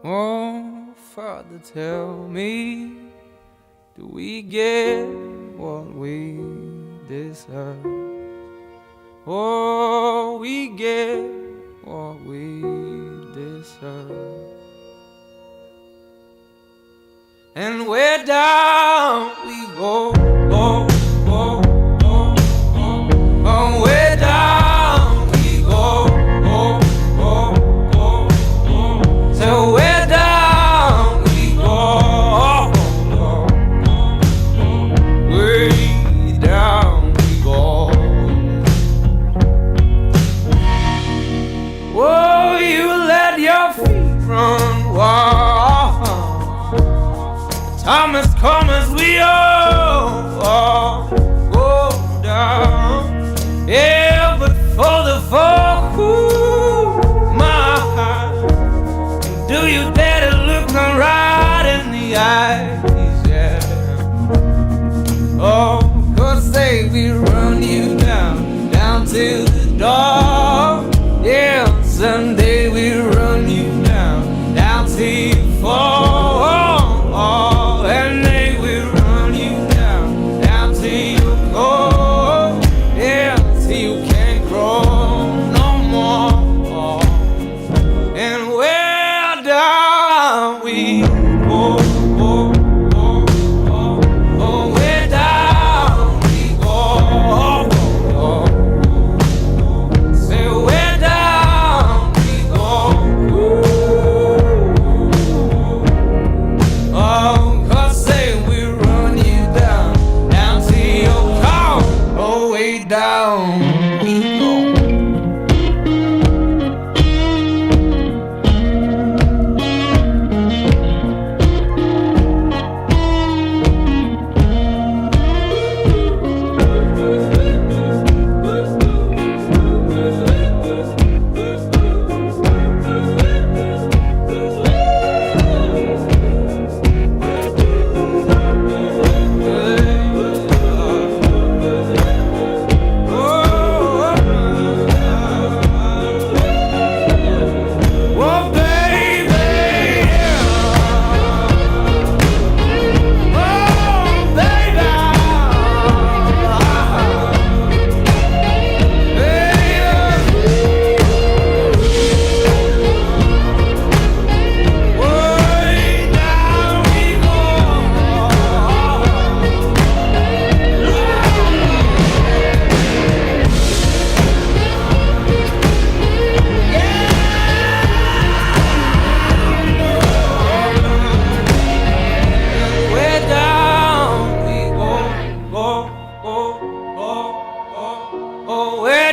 Oh, Father, tell me, do we get what we deserve? Oh, we get what we deserve. And where down we go, go, go, go, go. Oh, where down we go, go, go, go, go. So where down we go, go, go, go. Way down we go. Oh, you let your feet run wild. Time has come as we all go down. Yeah, but for the fall, ooh, my heart, do you dare to look me right in the eyes? Yeah. Oh, 'cause say we run you down, down to the door. Yeah, someday we run you down, down till you fall. And they will run you down, down till you go. Yeah, till you can't grow no more. And where down we go, go, go, go. Oh, where down we go, go, go. Say where down we go. Oh.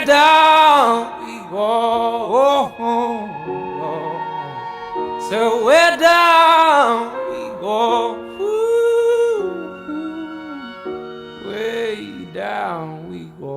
Down we go. So where down we go, ooh, way down we go.